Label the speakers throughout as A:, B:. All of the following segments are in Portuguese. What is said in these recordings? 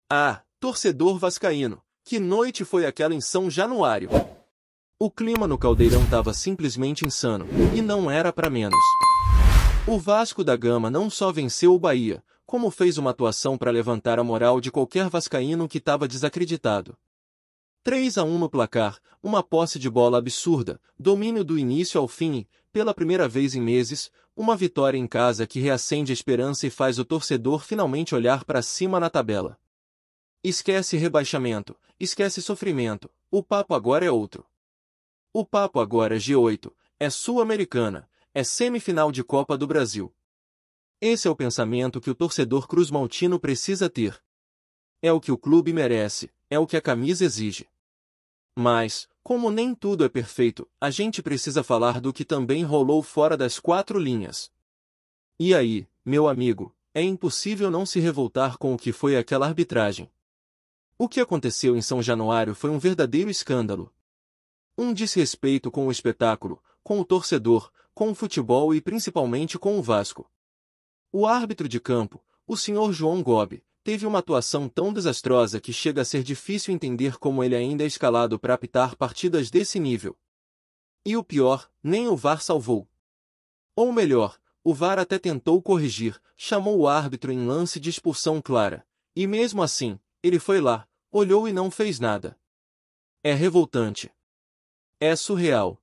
A: Ah, torcedor vascaíno, que noite foi aquela em São Januário? O clima no Caldeirão estava simplesmente insano, e não era para menos. O Vasco da Gama não só venceu o Bahia, como fez uma atuação para levantar a moral de qualquer vascaíno que estava desacreditado. 3-1 no placar, uma posse de bola absurda, domínio do início ao fim e, pela primeira vez em meses, uma vitória em casa que reacende a esperança e faz o torcedor finalmente olhar para cima na tabela. Esquece rebaixamento, esquece sofrimento, o papo agora é outro. O papo agora é G8, é Sul-Americana, é semifinal de Copa do Brasil. Esse é o pensamento que o torcedor cruzmaltino precisa ter. É o que o clube merece, é o que a camisa exige. Mas, como nem tudo é perfeito, a gente precisa falar do que também rolou fora das quatro linhas. E aí, meu amigo, é impossível não se revoltar com o que foi aquela arbitragem. O que aconteceu em São Januário foi um verdadeiro escândalo. Um desrespeito com o espetáculo, com o torcedor, com o futebol e principalmente com o Vasco. O árbitro de campo, o senhor João Gobi, teve uma atuação tão desastrosa que chega a ser difícil entender como ele ainda é escalado para apitar partidas desse nível. E o pior, nem o VAR salvou. Ou melhor, o VAR até tentou corrigir, chamou o árbitro em lance de expulsão clara, e mesmo assim, ele foi lá, olhou e não fez nada. É revoltante. É surreal.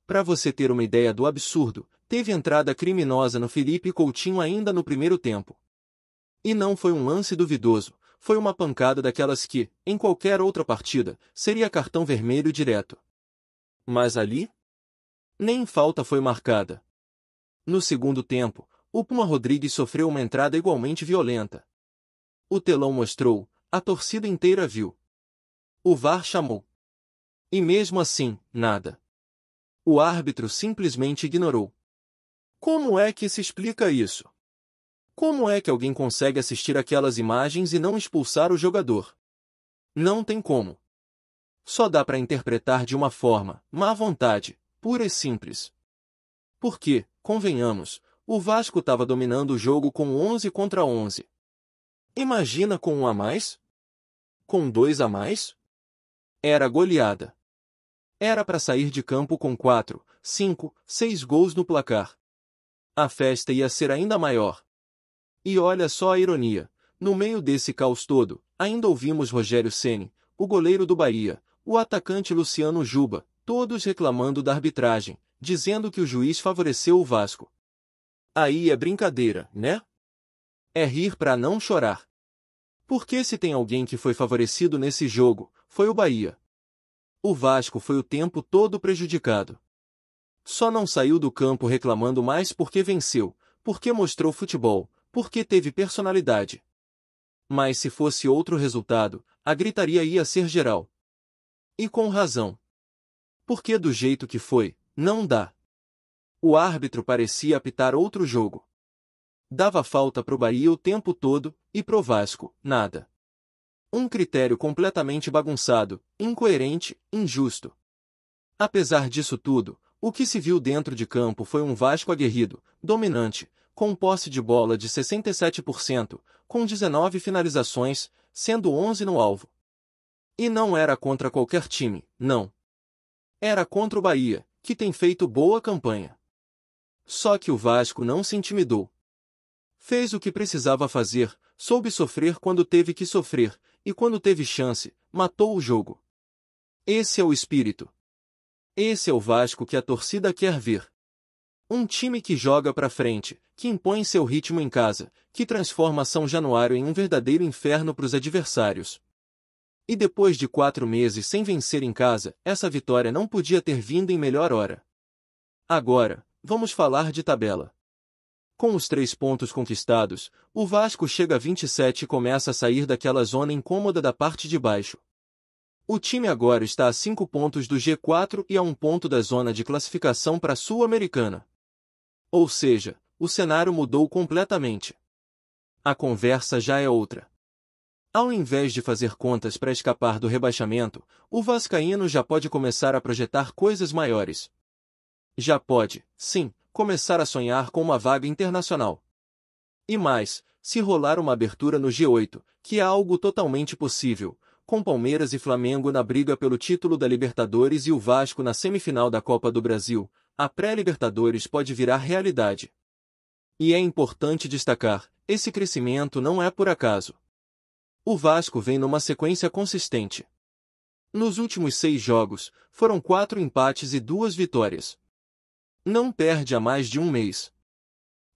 A: Para você ter uma ideia do absurdo, teve entrada criminosa no Felipe Coutinho ainda no primeiro tempo. E não foi um lance duvidoso, foi uma pancada daquelas que, em qualquer outra partida, seria cartão vermelho direto. Mas ali? Nem falta foi marcada. No segundo tempo, o Puma Rodrigues sofreu uma entrada igualmente violenta. O telão mostrou, a torcida inteira viu. O VAR chamou. E mesmo assim, nada. O árbitro simplesmente ignorou. Como é que se explica isso? Como é que alguém consegue assistir aquelas imagens e não expulsar o jogador? Não tem como. Só dá para interpretar de uma forma, má vontade, pura e simples. Porque, convenhamos, o Vasco estava dominando o jogo com 11 contra 11. Imagina com 1 a mais? Com 2 a mais? Era goleada. Era para sair de campo com 4, 5, 6 gols no placar. A festa ia ser ainda maior. E olha só a ironia, no meio desse caos todo, ainda ouvimos Rogério Ceni, o goleiro do Bahia, o atacante Luciano Juba, todos reclamando da arbitragem, dizendo que o juiz favoreceu o Vasco. Aí é brincadeira, né? É rir para não chorar. Porque se tem alguém que foi favorecido nesse jogo, foi o Bahia. O Vasco foi o tempo todo prejudicado. Só não saiu do campo reclamando mais porque venceu, porque mostrou futebol, porque teve personalidade. Mas se fosse outro resultado, a gritaria ia ser geral. E com razão. Porque do jeito que foi, não dá. O árbitro parecia apitar outro jogo. Dava falta pro Bahia o tempo todo, e pro Vasco, nada. Um critério completamente bagunçado, incoerente, injusto. Apesar disso tudo, o que se viu dentro de campo foi um Vasco aguerrido, dominante, com posse de bola de 67%, com 19 finalizações, sendo 11 no alvo. E não era contra qualquer time, não. Era contra o Bahia, que tem feito boa campanha. Só que o Vasco não se intimidou. Fez o que precisava fazer, soube sofrer quando teve que sofrer, e quando teve chance, matou o jogo. Esse é o espírito. Esse é o Vasco que a torcida quer ver. Um time que joga pra frente, que impõe seu ritmo em casa, que transforma São Januário em um verdadeiro inferno pros adversários. E depois de 4 meses sem vencer em casa, essa vitória não podia ter vindo em melhor hora. Agora, vamos falar de tabela. Com os 3 pontos conquistados, o Vasco chega a 27 e começa a sair daquela zona incômoda da parte de baixo. O time agora está a 5 pontos do G4 e a 1 ponto da zona de classificação para a Sul-Americana. Ou seja, o cenário mudou completamente. A conversa já é outra. Ao invés de fazer contas para escapar do rebaixamento, o vascaíno já pode começar a projetar coisas maiores. Já pode, sim, começar a sonhar com uma vaga internacional. E mais, se rolar uma abertura no G8, que é algo totalmente possível, com Palmeiras e Flamengo na briga pelo título da Libertadores e o Vasco na semifinal da Copa do Brasil, a pré-Libertadores pode virar realidade. E é importante destacar, esse crescimento não é por acaso. O Vasco vem numa sequência consistente. Nos últimos 6 jogos, foram 4 empates e 2 vitórias. Não perde há mais de um mês.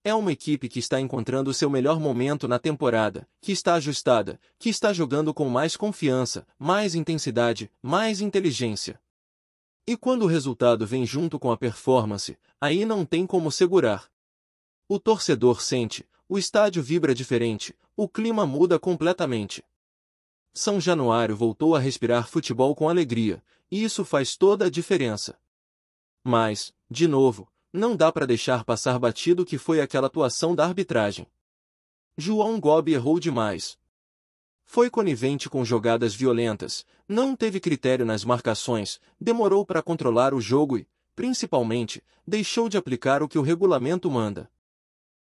A: É uma equipe que está encontrando seu melhor momento na temporada, que está ajustada, que está jogando com mais confiança, mais intensidade, mais inteligência. E quando o resultado vem junto com a performance, aí não tem como segurar. O torcedor sente, o estádio vibra diferente, o clima muda completamente. São Januário voltou a respirar futebol com alegria, e isso faz toda a diferença. Mas, de novo, não dá para deixar passar batido que foi aquela atuação da arbitragem. João Gobi errou demais. Foi conivente com jogadas violentas, não teve critério nas marcações, demorou para controlar o jogo e, principalmente, deixou de aplicar o que o regulamento manda.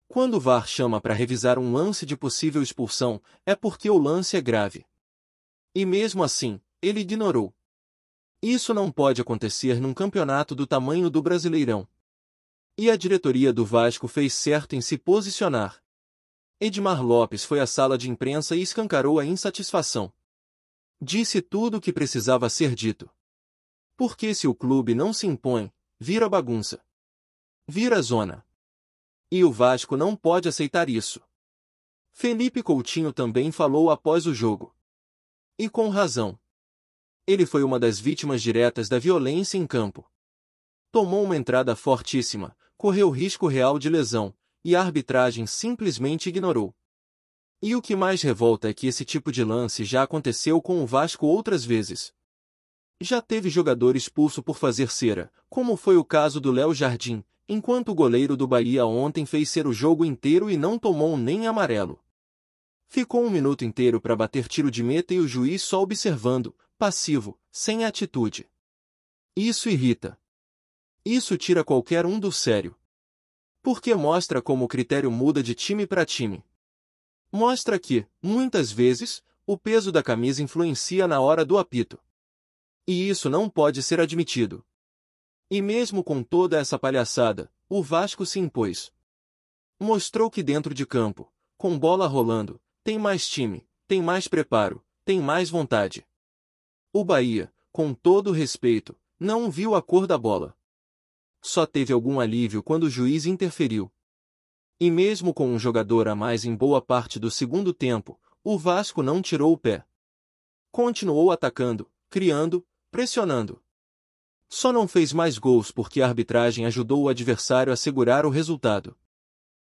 A: Quando o VAR chama para revisar um lance de possível expulsão, é porque o lance é grave. E mesmo assim, ele ignorou. Isso não pode acontecer num campeonato do tamanho do Brasileirão. E a diretoria do Vasco fez certo em se posicionar. Edmar Lopes foi à sala de imprensa e escancarou a insatisfação. Disse tudo o que precisava ser dito. Porque se o clube não se impõe, vira bagunça. Vira zona. E o Vasco não pode aceitar isso. Felipe Coutinho também falou após o jogo. E com razão. Ele foi uma das vítimas diretas da violência em campo. Tomou uma entrada fortíssima, correu risco real de lesão, e a arbitragem simplesmente ignorou. E o que mais revolta é que esse tipo de lance já aconteceu com o Vasco outras vezes. Já teve jogador expulso por fazer cera, como foi o caso do Léo Jardim, enquanto o goleiro do Bahia ontem fez ser o jogo inteiro e não tomou nem amarelo. Ficou um minuto inteiro para bater tiro de meta e o juiz só observando, passivo, sem atitude. Isso irrita. Isso tira qualquer um do sério. Porque mostra como o critério muda de time para time. Mostra que, muitas vezes, o peso da camisa influencia na hora do apito. E isso não pode ser admitido. E mesmo com toda essa palhaçada, o Vasco se impôs. Mostrou que dentro de campo, com bola rolando, tem mais time, tem mais preparo, tem mais vontade. O Bahia, com todo o respeito, não viu a cor da bola. Só teve algum alívio quando o juiz interferiu. E mesmo com um jogador a mais em boa parte do segundo tempo, o Vasco não tirou o pé. Continuou atacando, criando, pressionando. Só não fez mais gols porque a arbitragem ajudou o adversário a segurar o resultado.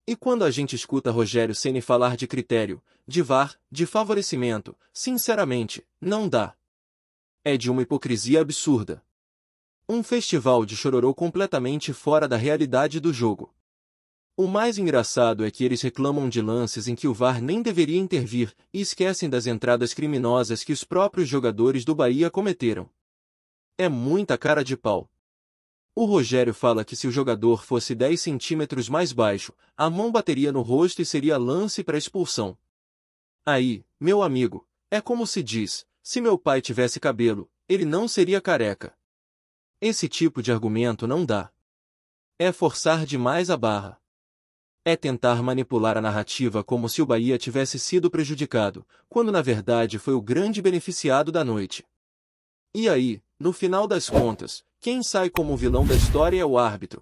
A: E quando a gente escuta Rogério Ceni falar de critério, de VAR, de favorecimento, sinceramente, não dá. É de uma hipocrisia absurda. Um festival de chororô completamente fora da realidade do jogo. O mais engraçado é que eles reclamam de lances em que o VAR nem deveria intervir e esquecem das entradas criminosas que os próprios jogadores do Bahia cometeram. É muita cara de pau. O Rogério fala que se o jogador fosse 10 centímetros mais baixo, a mão bateria no rosto e seria lance para expulsão. Aí, meu amigo, é como se diz, se meu pai tivesse cabelo, ele não seria careca. Esse tipo de argumento não dá. É forçar demais a barra. É tentar manipular a narrativa como se o Bahia tivesse sido prejudicado, quando na verdade foi o grande beneficiado da noite. E aí, no final das contas, quem sai como o vilão da história é o árbitro.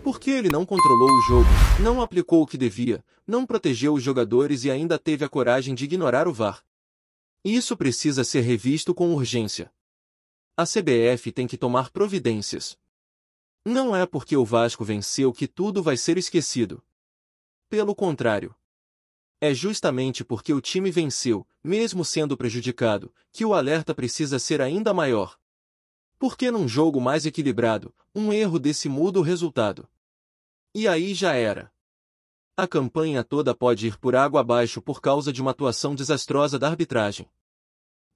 A: Porque ele não controlou o jogo, não aplicou o que devia, não protegeu os jogadores e ainda teve a coragem de ignorar o VAR. Isso precisa ser revisto com urgência. A CBF tem que tomar providências. Não é porque o Vasco venceu que tudo vai ser esquecido. Pelo contrário. É justamente porque o time venceu, mesmo sendo prejudicado, que o alerta precisa ser ainda maior. Porque num jogo mais equilibrado, um erro desse muda o resultado. E aí já era. A campanha toda pode ir por água abaixo por causa de uma atuação desastrosa da arbitragem.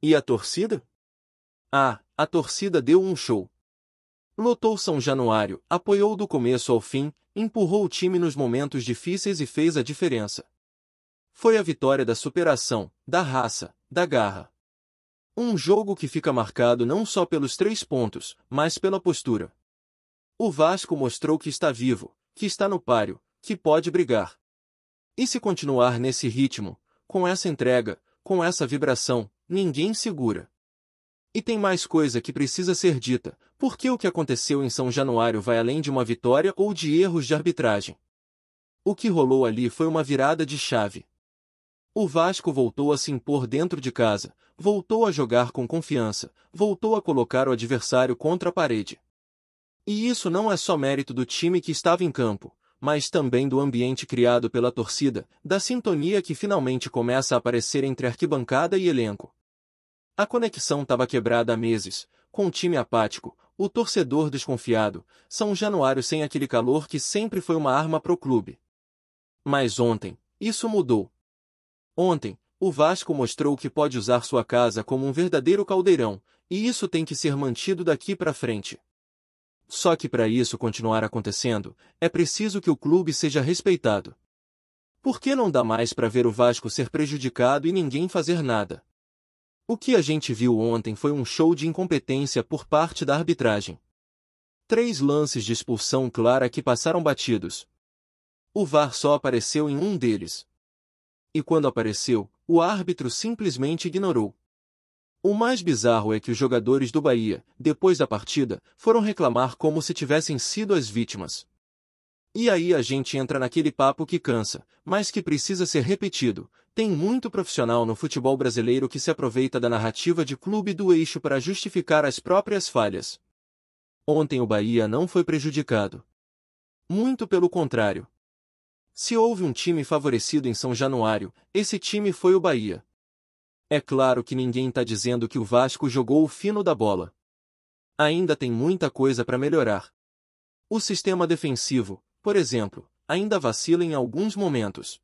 A: E a torcida? Ah, a torcida deu um show. Lotou São Januário, apoiou do começo ao fim, empurrou o time nos momentos difíceis e fez a diferença. Foi a vitória da superação, da raça, da garra. Um jogo que fica marcado não só pelos 3 pontos, mas pela postura. O Vasco mostrou que está vivo, que está no páreo, que pode brigar. E se continuar nesse ritmo, com essa entrega, com essa vibração, ninguém segura. E tem mais coisa que precisa ser dita, porque o que aconteceu em São Januário vai além de uma vitória ou de erros de arbitragem. O que rolou ali foi uma virada de chave. O Vasco voltou a se impor dentro de casa, voltou a jogar com confiança, voltou a colocar o adversário contra a parede. E isso não é só mérito do time que estava em campo, mas também do ambiente criado pela torcida, da sintonia que finalmente começa a aparecer entre arquibancada e elenco. A conexão estava quebrada há meses, com o time apático, o torcedor desconfiado, São Januário sem aquele calor que sempre foi uma arma pro clube. Mas ontem, isso mudou. Ontem, o Vasco mostrou que pode usar sua casa como um verdadeiro caldeirão, e isso tem que ser mantido daqui para frente. Só que para isso continuar acontecendo, é preciso que o clube seja respeitado. Por que não dá mais para ver o Vasco ser prejudicado e ninguém fazer nada? O que a gente viu ontem foi um show de incompetência por parte da arbitragem. 3 lances de expulsão clara que passaram batidos. O VAR só apareceu em um deles. E quando apareceu, o árbitro simplesmente ignorou. O mais bizarro é que os jogadores do Bahia, depois da partida, foram reclamar como se tivessem sido as vítimas. E aí a gente entra naquele papo que cansa, mas que precisa ser repetido. Tem muito profissional no futebol brasileiro que se aproveita da narrativa de clube do eixo para justificar as próprias falhas. Ontem o Bahia não foi prejudicado. Muito pelo contrário. Se houve um time favorecido em São Januário, esse time foi o Bahia. É claro que ninguém está dizendo que o Vasco jogou o fino da bola. Ainda tem muita coisa para melhorar. O sistema defensivo, por exemplo, ainda vacila em alguns momentos.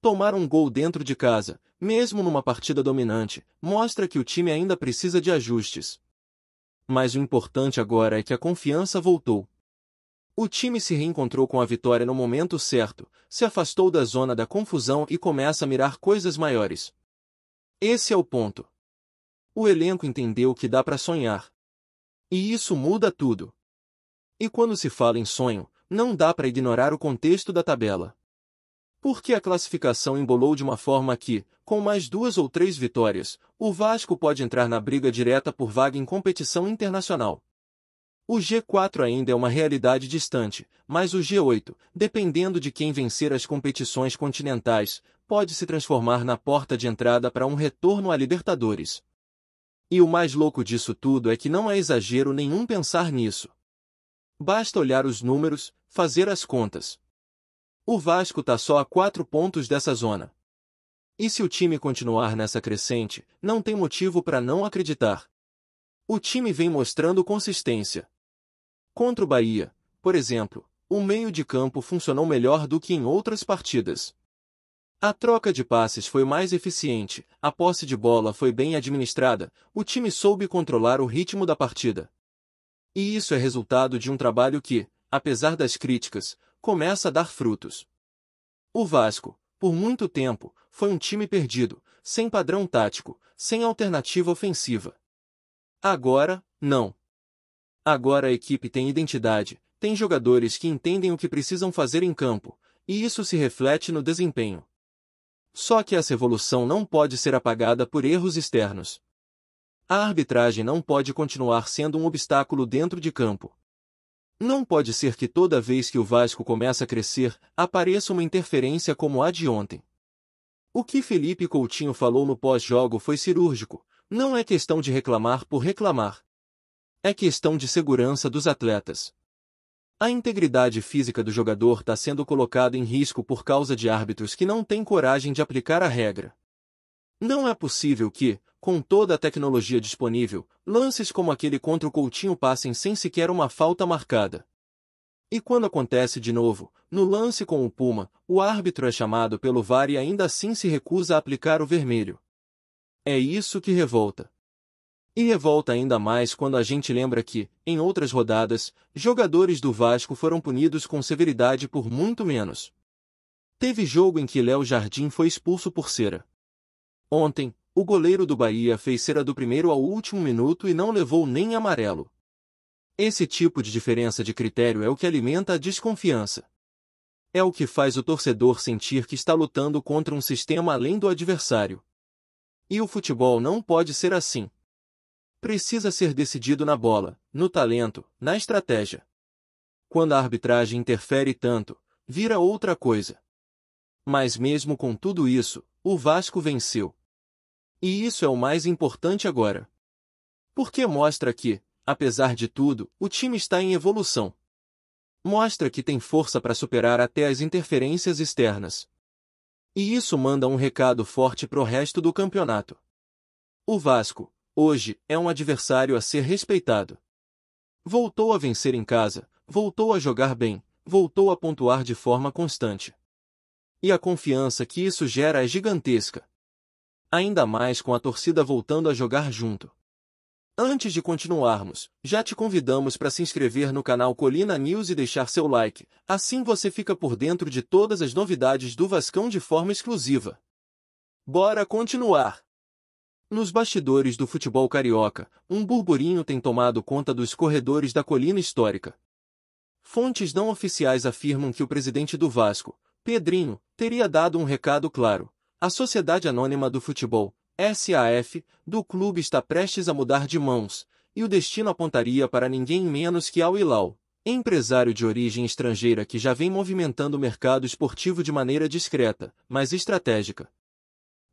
A: Tomar um gol dentro de casa, mesmo numa partida dominante, mostra que o time ainda precisa de ajustes. Mas o importante agora é que a confiança voltou. O time se reencontrou com a vitória no momento certo, se afastou da zona da confusão e começa a mirar coisas maiores. Esse é o ponto. O elenco entendeu que dá para sonhar. E isso muda tudo. E quando se fala em sonho, não dá para ignorar o contexto da tabela. Porque a classificação embolou de uma forma que, com mais 2 ou 3 vitórias, o Vasco pode entrar na briga direta por vaga em competição internacional. O G4 ainda é uma realidade distante, mas o G8, dependendo de quem vencer as competições continentais, pode se transformar na porta de entrada para um retorno à Libertadores. E o mais louco disso tudo é que não é exagero nenhum pensar nisso. Basta olhar os números, fazer as contas. O Vasco está só a 4 pontos dessa zona. E se o time continuar nessa crescente, não tem motivo para não acreditar. O time vem mostrando consistência. Contra o Bahia, por exemplo, o meio de campo funcionou melhor do que em outras partidas. A troca de passes foi mais eficiente, a posse de bola foi bem administrada, o time soube controlar o ritmo da partida. E isso é resultado de um trabalho que, apesar das críticas, começa a dar frutos. O Vasco, por muito tempo, foi um time perdido, sem padrão tático, sem alternativa ofensiva. Agora, não. Agora a equipe tem identidade, tem jogadores que entendem o que precisam fazer em campo, e isso se reflete no desempenho. Só que essa evolução não pode ser apagada por erros externos. A arbitragem não pode continuar sendo um obstáculo dentro de campo. Não pode ser que toda vez que o Vasco começa a crescer, apareça uma interferência como a de ontem. O que Felipe Coutinho falou no pós-jogo foi cirúrgico, não é questão de reclamar por reclamar. É questão de segurança dos atletas. A integridade física do jogador está sendo colocada em risco por causa de árbitros que não têm coragem de aplicar a regra. Não é possível que, com toda a tecnologia disponível, lances como aquele contra o Coutinho passem sem sequer uma falta marcada. E quando acontece de novo, no lance com o Puma, o árbitro é chamado pelo VAR e ainda assim se recusa a aplicar o vermelho. É isso que revolta. E revolta ainda mais quando a gente lembra que, em outras rodadas, jogadores do Vasco foram punidos com severidade por muito menos. Teve jogo em que Léo Jardim foi expulso por cera. Ontem, o goleiro do Bahia fez cera do primeiro ao último minuto e não levou nem amarelo. Esse tipo de diferença de critério é o que alimenta a desconfiança. É o que faz o torcedor sentir que está lutando contra um sistema além do adversário. E o futebol não pode ser assim. Precisa ser decidido na bola, no talento, na estratégia. Quando a arbitragem interfere tanto, vira outra coisa. Mas mesmo com tudo isso, o Vasco venceu. E isso é o mais importante agora. Porque mostra que, apesar de tudo, o time está em evolução. Mostra que tem força para superar até as interferências externas. E isso manda um recado forte pro resto do campeonato. O Vasco, hoje, é um adversário a ser respeitado. Voltou a vencer em casa, voltou a jogar bem, voltou a pontuar de forma constante. E a confiança que isso gera é gigantesca. Ainda mais com a torcida voltando a jogar junto. Antes de continuarmos, já te convidamos para se inscrever no canal Colina News e deixar seu like, assim você fica por dentro de todas as novidades do Vascão de forma exclusiva. Bora continuar! Nos bastidores do futebol carioca, um burburinho tem tomado conta dos corredores da colina histórica. Fontes não oficiais afirmam que o presidente do Vasco, Pedrinho, teria dado um recado claro. A Sociedade Anônima do Futebol, SAF, do clube está prestes a mudar de mãos, e o destino apontaria para ninguém menos que Al Hilal, empresário de origem estrangeira que já vem movimentando o mercado esportivo de maneira discreta, mas estratégica.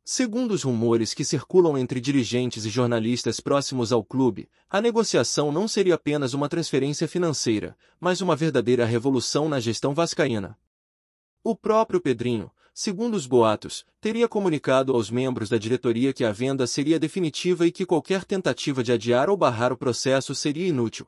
A: Segundo os rumores que circulam entre dirigentes e jornalistas próximos ao clube, a negociação não seria apenas uma transferência financeira, mas uma verdadeira revolução na gestão vascaína. O próprio Pedrinho, segundo os boatos, teria comunicado aos membros da diretoria que a venda seria definitiva e que qualquer tentativa de adiar ou barrar o processo seria inútil.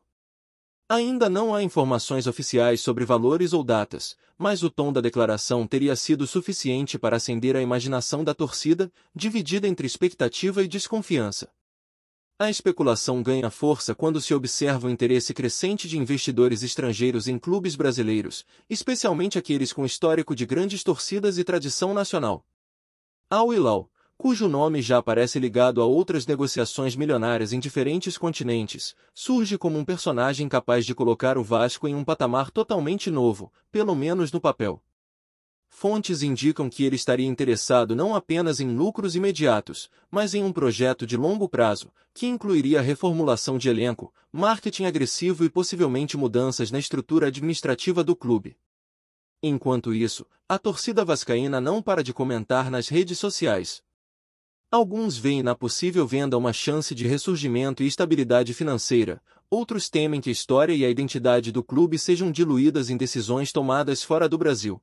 A: Ainda não há informações oficiais sobre valores ou datas, mas o tom da declaração teria sido suficiente para acender a imaginação da torcida, dividida entre expectativa e desconfiança. A especulação ganha força quando se observa o interesse crescente de investidores estrangeiros em clubes brasileiros, especialmente aqueles com histórico de grandes torcidas e tradição nacional. Al Hilal, cujo nome já aparece ligado a outras negociações milionárias em diferentes continentes, surge como um personagem capaz de colocar o Vasco em um patamar totalmente novo, pelo menos no papel. Fontes indicam que ele estaria interessado não apenas em lucros imediatos, mas em um projeto de longo prazo, que incluiria reformulação de elenco, marketing agressivo e possivelmente mudanças na estrutura administrativa do clube. Enquanto isso, a torcida vascaína não para de comentar nas redes sociais. Alguns veem na possível venda uma chance de ressurgimento e estabilidade financeira, outros temem que a história e a identidade do clube sejam diluídas em decisões tomadas fora do Brasil.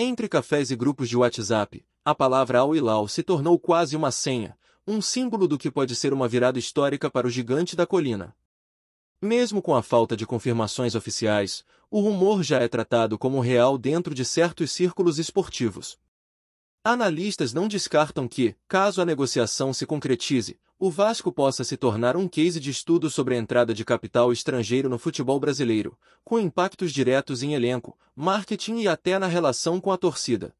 A: Entre cafés e grupos de WhatsApp, a palavra Al Hilal se tornou quase uma senha, um símbolo do que pode ser uma virada histórica para o gigante da colina. Mesmo com a falta de confirmações oficiais, o rumor já é tratado como real dentro de certos círculos esportivos. Analistas não descartam que, caso a negociação se concretize, o Vasco possa se tornar um case de estudo sobre a entrada de capital estrangeiro no futebol brasileiro, com impactos diretos em elenco, marketing e até na relação com a torcida.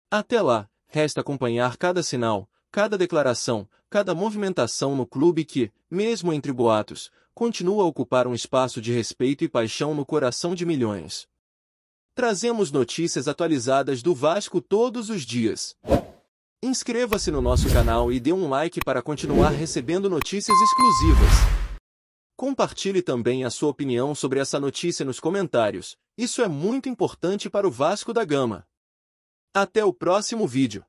A: Até lá, resta acompanhar cada sinal, cada declaração, cada movimentação no clube que, mesmo entre boatos, continua a ocupar um espaço de respeito e paixão no coração de milhões. Trazemos notícias atualizadas do Vasco todos os dias. Inscreva-se no nosso canal e dê um like para continuar recebendo notícias exclusivas. Compartilhe também a sua opinião sobre essa notícia nos comentários, isso é muito importante para o Vasco da Gama. Até o próximo vídeo.